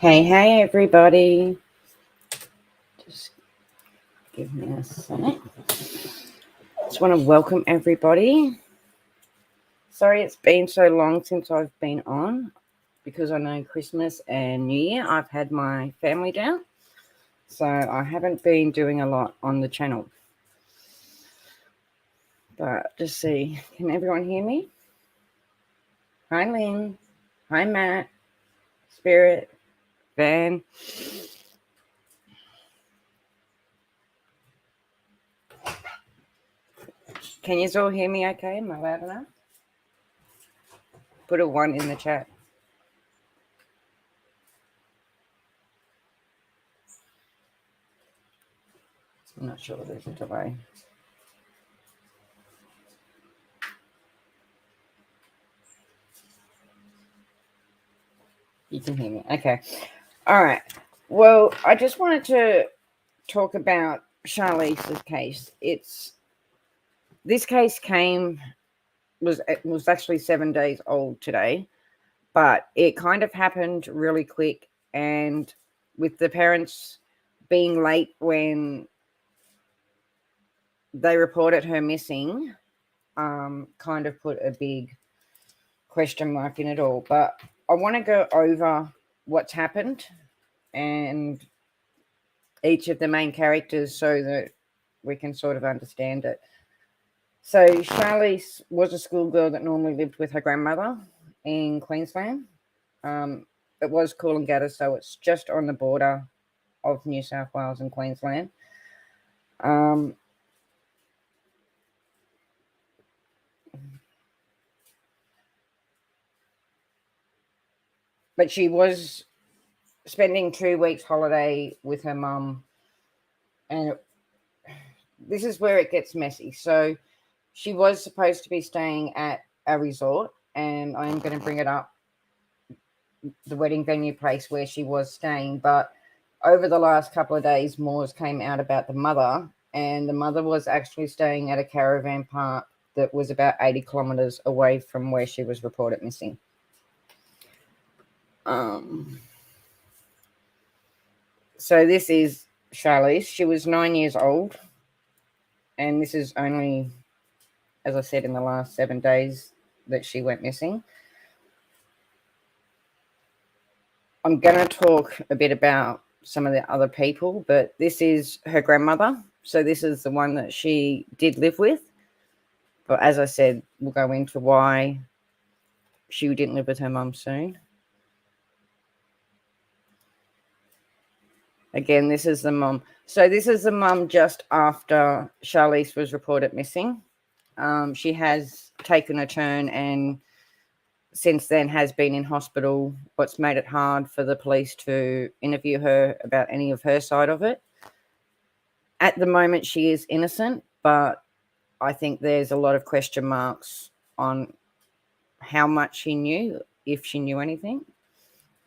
Hey, everybody. Just give me a second. Just want to welcome everybody. Sorry it's been so long since I've been on because I know Christmas and New Year I've had my family down. So I haven't been doing a lot on the channel. But just see, can everyone hear me? Hi, Lynn. Hi, Matt. Spirit. Van. Can you all hear me okay? Am I loud enough? Put a 1 in the chat. I'm not sure there's a delay. You can hear me. Okay. All right. Well, I just wanted to talk about Charlise's case. This case was actually 7 days old today, but it kind of happened really quick, and with the parents being late when they reported her missing, kind of put a big question mark in it all. But I want to go over what's happened and each of the main characters so that we can sort of understand it. So Charlise was a schoolgirl that normally lived with her grandmother in Queensland. It was Coolangatta, so it's just on the border of New South Wales and Queensland. But she was spending 2 weeks holiday with her mum, and this is where it gets messy. So she was supposed to be staying at a resort, and I'm going to bring it up, the wedding venue place where she was staying. But over the last couple of days, more came out about the mother, and the mother was actually staying at a caravan park that was about 80 kilometers away from where she was reported missing. So this is Charlise. She was 9 years old, and this is only, as I said, in the last 7 days that she went missing. I'm going to talk a bit about some of the other people, but this is her grandmother. So this is the one that she did live with. But as I said, we'll go into why she didn't live with her mum soon. Again, this is the mum. So this is the mum just after Charlise was reported missing. She has taken a turn and since then has been in hospital, what's made it hard for the police to interview her about any of her side of it. At the moment, she is innocent, but I think there's a lot of question marks on how much she knew, if she knew anything.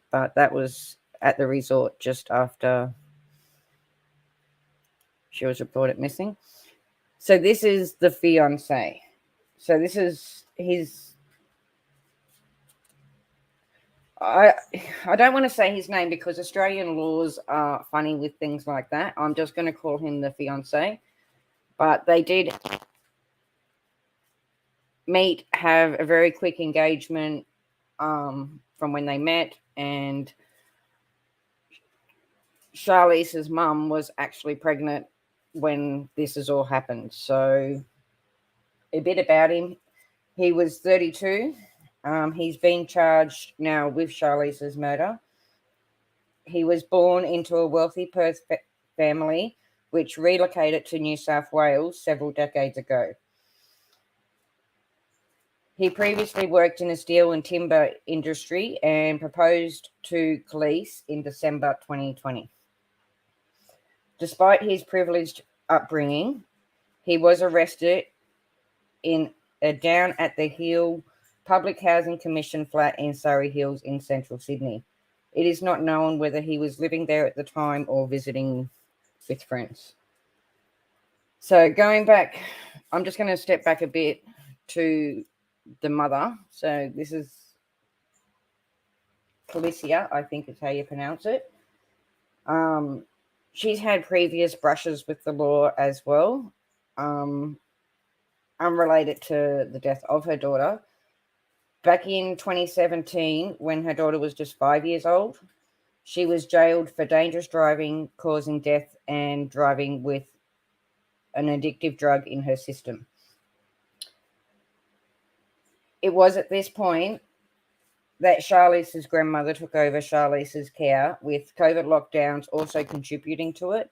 But that was at the resort just after she was reported missing. So this is the fiance. So this is his... I don't want to say his name because Australian laws are funny with things like that. I'm just going to call him the fiance. But they did meet, have a very quick engagement from when they met, and Charlise's mum was actually pregnant when this has all happened. So a bit about him. He was 32. He's been charged now with Charlise's murder. He was born into a wealthy Perth family, which relocated to New South Wales several decades ago. He previously worked in the steel and timber industry and proposed to Charlise in December 2020. Despite his privileged upbringing, he was arrested in a Down at the Hill Public Housing Commission flat in Surrey Hills in central Sydney. It is not known whether he was living there at the time or visiting with friends. So going back, I'm just going to step back a bit to the mother. So this is Policia, I think is how you pronounce it. She's had previous brushes with the law as well, unrelated to the death of her daughter. Back in 2017, when her daughter was just 5 years old, she was jailed for dangerous driving, causing death, and driving with an addictive drug in her system. It was at this point that Charlise's grandmother took over Charlise's care, with COVID lockdowns also contributing to it,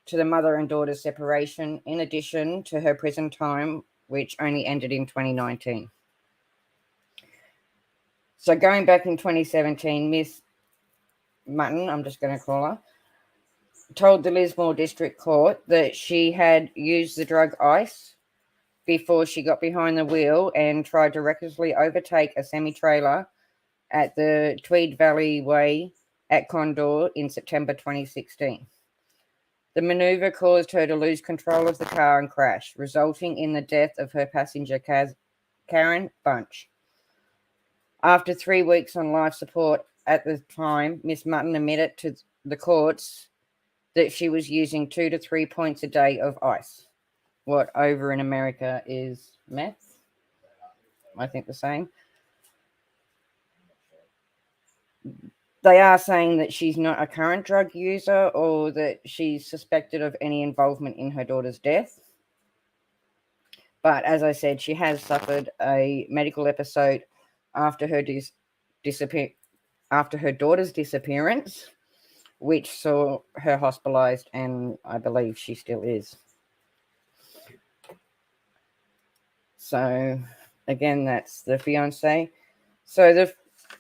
to the mother and daughter separation, in addition to her prison time, which only ended in 2019. So going back in 2017, Miss Mutten, I'm just going to call her, told the Lismore District Court that she had used the drug ice before she got behind the wheel and tried to recklessly overtake a semi-trailer at the Tweed Valley Way at Condor in September 2016. The maneuver caused her to lose control of the car and crash, resulting in the death of her passenger, Karen Bunch. After 3 weeks on life support at the time, Miss Mutten admitted to the courts that she was using 2 to 3 points a day of ice. What over in America is meth? I think the same. They are saying that she's not a current drug user or that she's suspected of any involvement in her daughter's death. But as I said, she has suffered a medical episode after her daughter's disappearance, which saw her hospitalized, and I believe she still is. So again, that's the fiance. So the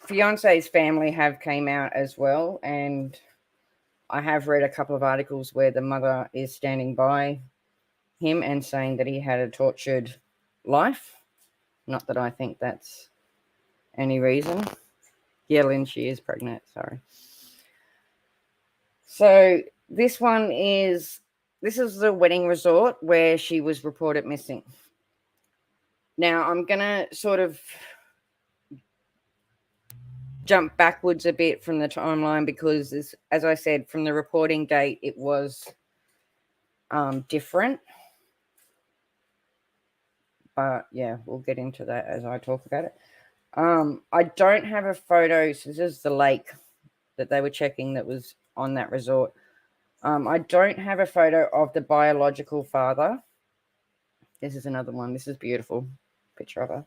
fiance's family have came out as well, and I have read a couple of articles where the mother is standing by him and saying that he had a tortured life. Not that I think that's any reason. Yeah, Lynn, she is pregnant, sorry. So this is the wedding resort where she was reported missing. Now I'm going to sort of jump backwards a bit from the timeline because, as I said, from the reporting date, it was different. But yeah, we'll get into that as I talk about it. I don't have a photo. So this is the lake that they were checking that was on that resort. I don't have a photo of the biological father. This is another one. This is a beautiful picture of her.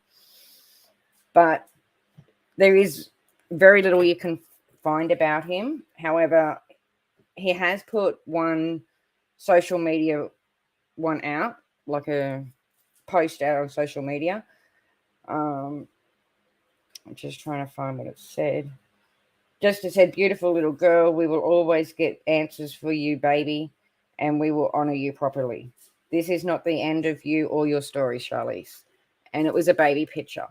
But there is very little you can find about him. However, he has put one social media one out, like a post out on social media. I'm just trying to find what it said. Just it said, "Beautiful little girl, we will always get answers for you, baby, and we will honor you properly. This is not the end of you or your story, Charlise." And it was a baby picture.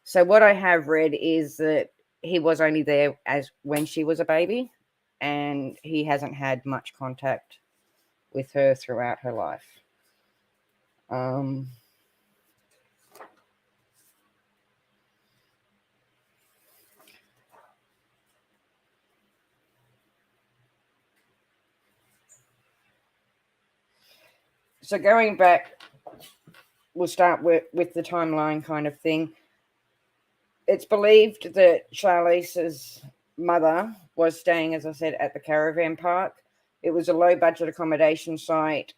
So what I have read is that he was only there as when she was a baby, and he hasn't had much contact with her throughout her life. So going back, we'll start with the timeline kind of thing. It's believed that Charlise's mother was staying, as I said, at the caravan park. It was a low-budget accommodation site,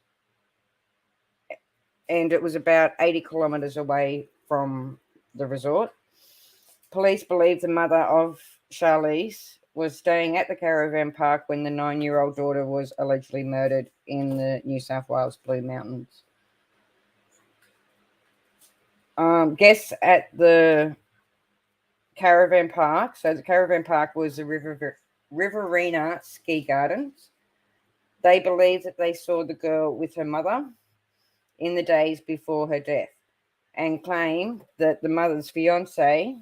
and it was about 80 kilometres away from the resort. Police believe the mother of Charlise was staying at the caravan park when the 9-year-old daughter was allegedly murdered in the New South Wales Blue Mountains. Guests at the caravan park, so the caravan park was the Riverina Ski Gardens. They believe that they saw the girl with her mother in the days before her death, and claim that the mother's fiance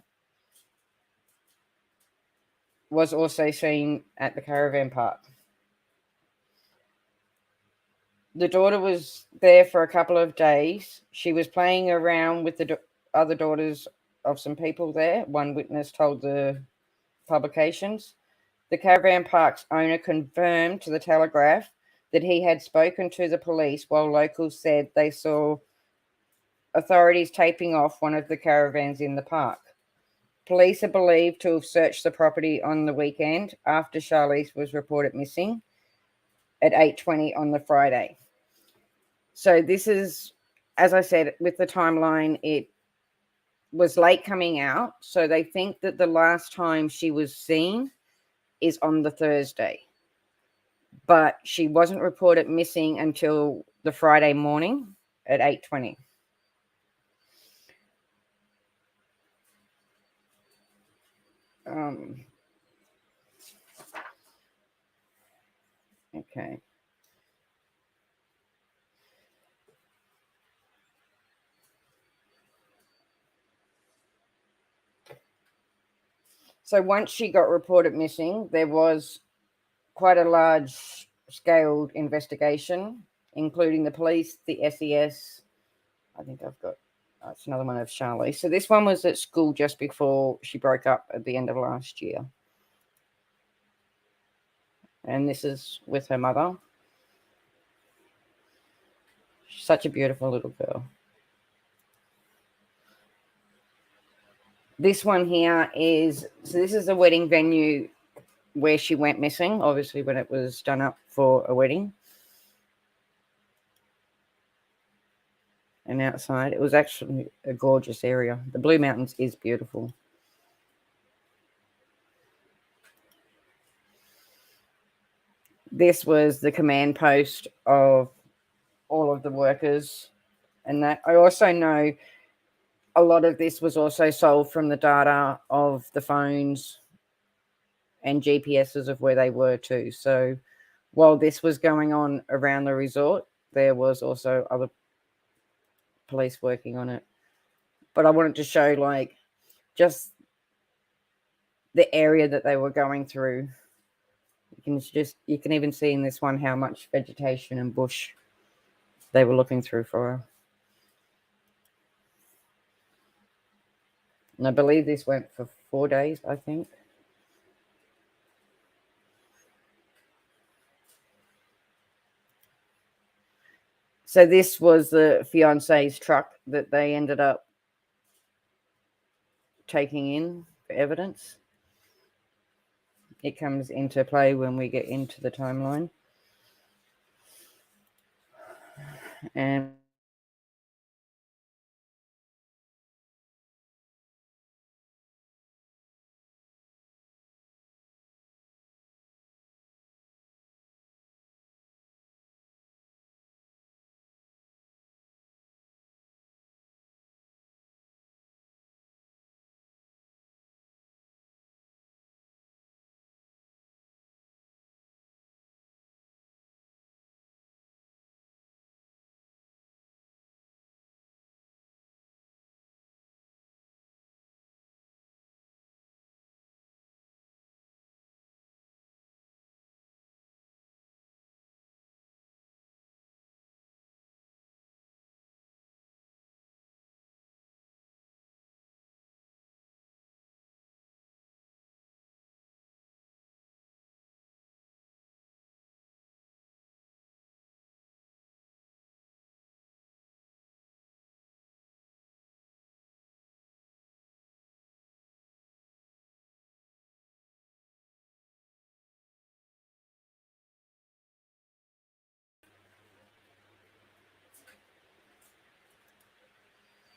was also seen at the caravan park. The daughter was there for a couple of days. She was playing around with the other daughters of some people there. One witness told the publications. The caravan park's owner confirmed to the Telegraph that he had spoken to the police, while locals said they saw authorities taping off one of the caravans in the park. Police are believed to have searched the property on the weekend after Charlise was reported missing at 8:20 on the Friday. So this is, as I said, with the timeline, it was late coming out. So they think that the last time she was seen is on the Thursday. But she wasn't reported missing until the Friday morning at 8:20. Okay. So once she got reported missing, there was quite a large scaled investigation, including the police, the SES. I think I've got, it's another one of Charlise. So this one was at school just before she broke up at the end of last year. And this is with her mother. She's such a beautiful little girl. This one here is, so this is the wedding venue where she went missing, obviously when it was done up for a wedding. And outside, it was actually a gorgeous area. The Blue Mountains is beautiful. This was the command post of all of the workers. And that I also know a lot of this was also sold from the data of the phones and GPSs of where they were too. So while this was going on around the resort, there was also other police working on it. But I wanted to show like just the area that they were going through. You can even see in this one how much vegetation and bush they were looking through for her. And I believe this went for 4 days, I think. So this was the fiance's truck that they ended up taking in for evidence. It comes into play when we get into the timeline. And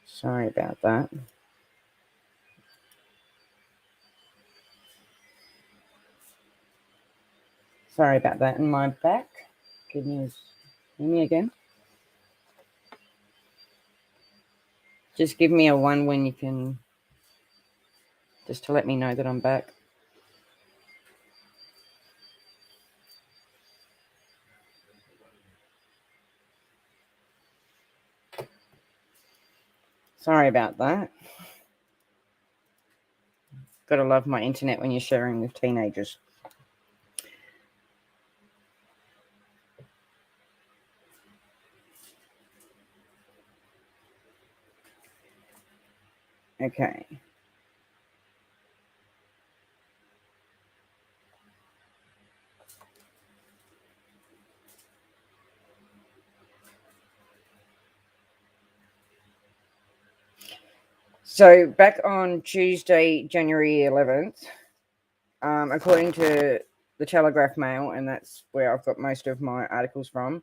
sorry about that. Sorry about that in my back. Good news. Hear me again? Just give me a 1 when you can, just to let me know that I'm back. Sorry about that. Gotta love my internet when you're sharing with teenagers. Okay. So back on Tuesday, January 11th, according to the Telegraph Mail, and that's where I've got most of my articles from,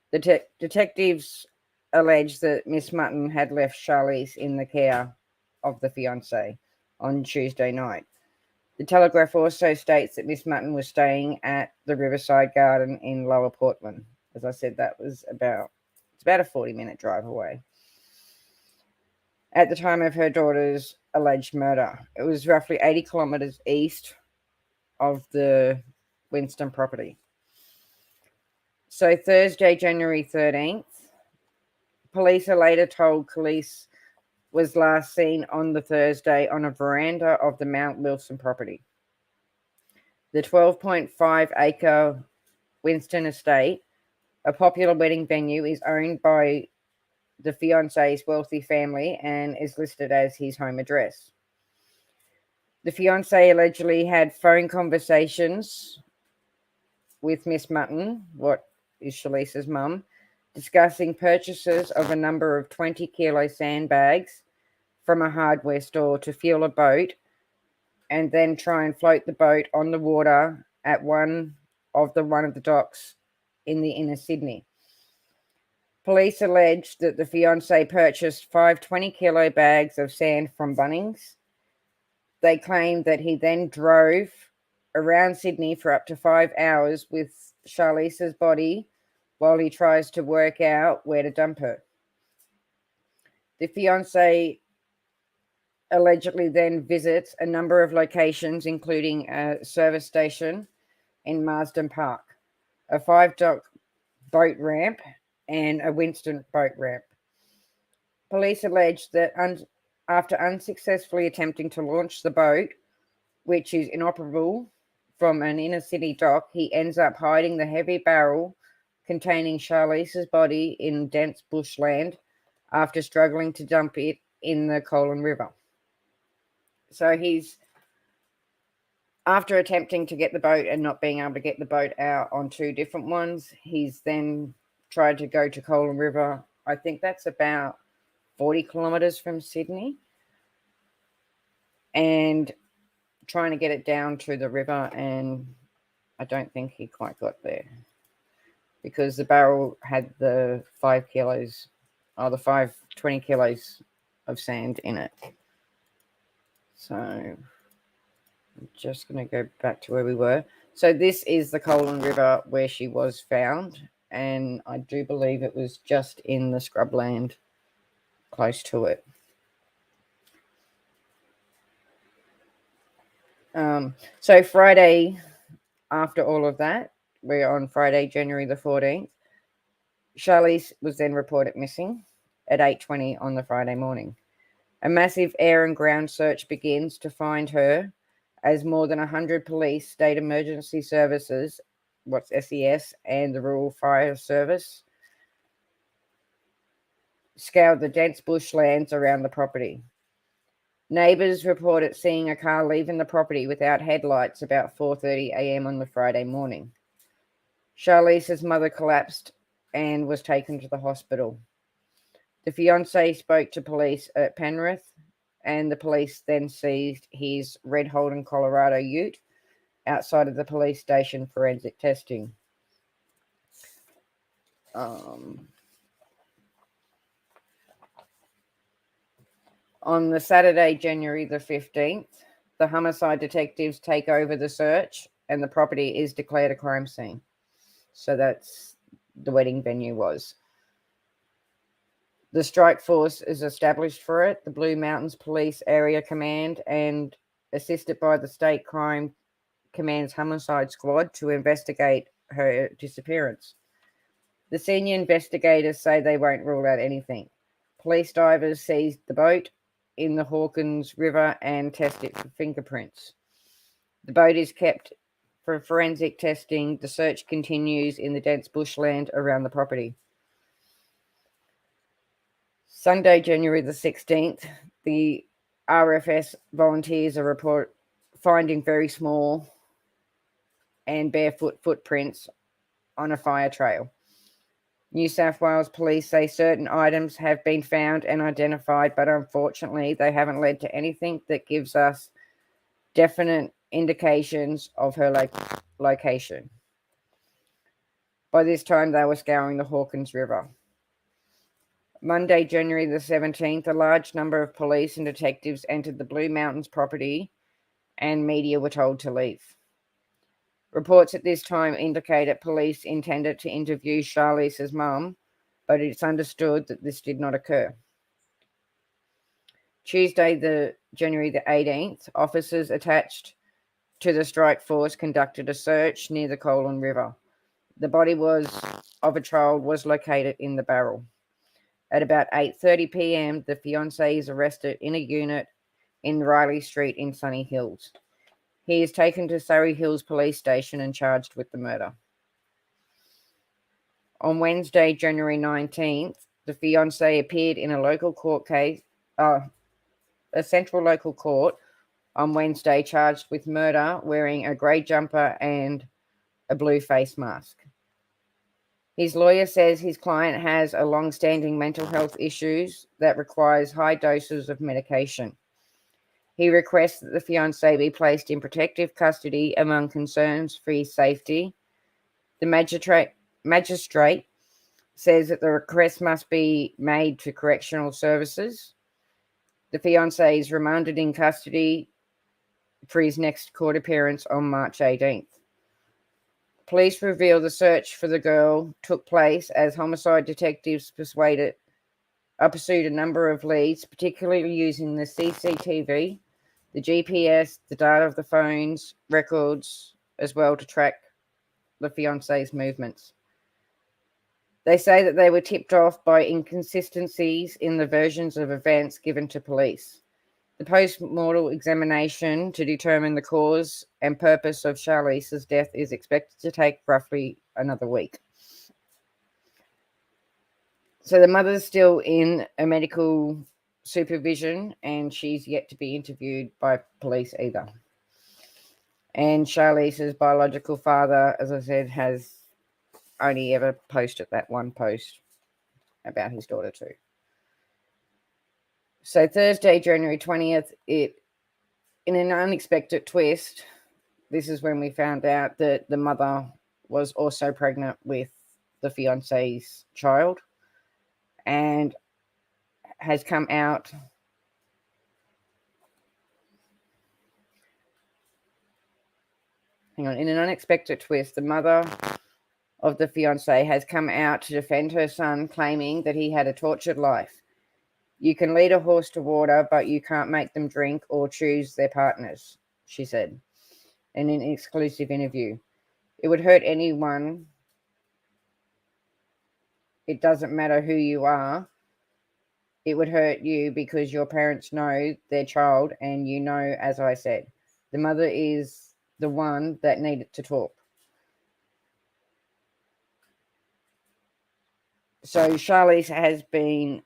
the detectives alleged that Miss Mutten had left Charlise in the care of the fiancé on Tuesday night. The Telegraph also states that Miss Mutten was staying at the Riverside Garden in Lower Portland. As I said, it's about a 40-minute drive away. At the time of her daughter's alleged murder, it was roughly 80 kilometres east of the Winston property. So Thursday, January 13th, police are later told Charlise was last seen on the Thursday on a veranda of the Mount Wilson property. The 12.5-acre Winston estate, a popular wedding venue, is owned by the fiancé's wealthy family and is listed as his home address. The fiancé allegedly had phone conversations with Miss Mutten, what is Charlise's mum, discussing purchases of a number of 20-kilo sandbags from a hardware store to fuel a boat and then try and float the boat on the water at one of the docks in the inner Sydney. Police alleged that the fiancé purchased 5 20-kilo bags of sand from Bunnings. They claimed that he then drove around Sydney for up to 5 hours with Charlise's body while he tries to work out where to dump her. The fiancé allegedly then visits a number of locations, including a service station in Marsden Park, a 5-dock boat ramp, and a Winston boat ramp. Police alleged that after unsuccessfully attempting to launch the boat, which is inoperable, from an inner city dock, he ends up hiding the heavy barrel containing Charlise's body in dense bushland after struggling to dump it in the Colin River. So after attempting to get the boat and not being able to get the boat out on 2 different ones, he's then tried to go to Colin River. I think that's about 40 kilometres from Sydney, and trying to get it down to the river, and I don't think he quite got there because the barrel had the 5 kilos, or the 20 kilos of sand in it. So I'm just going to go back to where we were. So this is the Colin River where she was found, and I do believe it was just in the scrubland close to it. So Friday, after all of that, we're on Friday, January the 14th. Charlise was then reported missing at 8:20 on the Friday morning. A massive air and ground search begins to find her as more than 100 police, state emergency services, what's SES, and the Rural Fire Service scoured the dense bushlands around the property. Neighbours reported seeing a car leaving the property without headlights about 4:30 a.m. on the Friday morning. Charlise's mother collapsed and was taken to the hospital. The fiancé spoke to police at Penrith, and the police then seized his red Holden, Colorado ute outside of the police station for forensic testing. On the Saturday, January the 15th, the homicide detectives take over the search and the property is declared a crime scene. So that's the wedding venue was. The strike force is established for it, the Blue Mountains Police Area Command, and assisted by the State Crime Command's Homicide Squad to investigate her disappearance. The senior investigators say they won't rule out anything. Police divers seized the boat in the Hawkins River and test it for fingerprints. The boat is kept for forensic testing. The search continues in the dense bushland around the property. Sunday, January the 16th, the RFS volunteers are finding very small and barefoot footprints on a fire trail. New South Wales police say certain items have been found and identified, but unfortunately they haven't led to anything that gives us definite indications of her location. By this time, they were scouring the Hawkins River. Monday, January the 17th, a large number of police and detectives entered the Blue Mountains property and media were told to leave. Reports at this time indicated police intended to interview Charlise's mum, but it's understood that this did not occur. Tuesday, January the 18th, officers attached to the strike force conducted a search near the Colin River. The body of a child was located in the barrel. At about 8:30 p.m., the fiancé is arrested in a unit in Riley Street in Sunny Hills. He is taken to Surrey Hills Police Station and charged with the murder. On Wednesday, January 19th, the fiancé appeared in a local court case, a central local court on Wednesday, charged with murder, wearing a grey jumper and a blue face mask. His lawyer says his client has a long-standing mental health issues that requires high doses of medication. He requests that the fiancé be placed in protective custody among concerns for his safety. The magistrate says that the request must be made to correctional services. The fiancé is remanded in custody for his next court appearance on March 18th. Police reveal the search for the girl took place as homicide detectives pursued a number of leads, particularly using the CCTV, the GPS, the data of the phones, records, as well to track the fiancé's movements. They say that they were tipped off by inconsistencies in the versions of events given to police. The post-mortem examination to determine the cause and purpose of Charlise's death is expected to take roughly another week. So the mother's still in a medical supervision and she's yet to be interviewed by police either. And Charlise's biological father, as I said, has only ever posted that one post about his daughter too. So Thursday, January 20th, in an unexpected twist, this is when we found out that the mother was also pregnant with the fiancé's child and has come out in an unexpected twist, the mother of the fiancé has come out to defend her son, claiming that he had a tortured life. You can lead a horse to water, but you can't make them drink or choose their partners, she said in an exclusive interview. It would hurt anyone. It doesn't matter who you are. It would hurt you because your parents know their child and you know, as I said, the mother is the one that needed to talk. So Charlise has been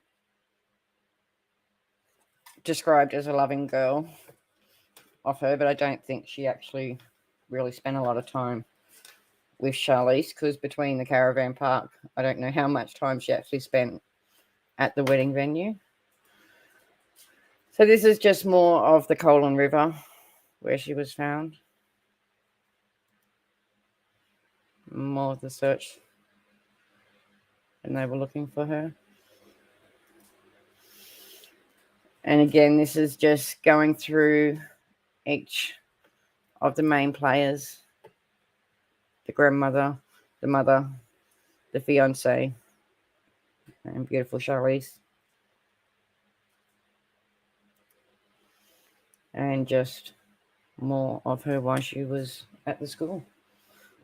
described as a loving girl of her, but I don't think she actually really spent a lot of time with Charlise, because between the caravan park, I don't know how much time she actually spent at the wedding venue. So this is just more of the Colin River where she was found. More of the search, and they were looking for her. And again, this is just going through each of the main players: the grandmother, the mother, the fiancé, and beautiful Charlise. And just more of her while she was at the school.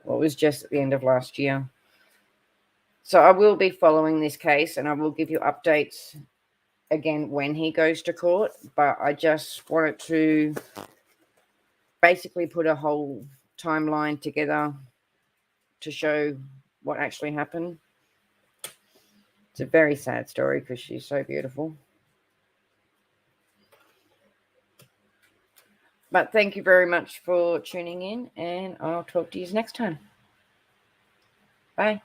Well, it was just at the end of last year. So I will be following this case and I will give you updates again when he goes to court. But I just wanted to basically put a whole timeline together to show what actually happened. It's a very sad story because she's so beautiful. But thank you very much for tuning in, and I'll talk to you next time. Bye.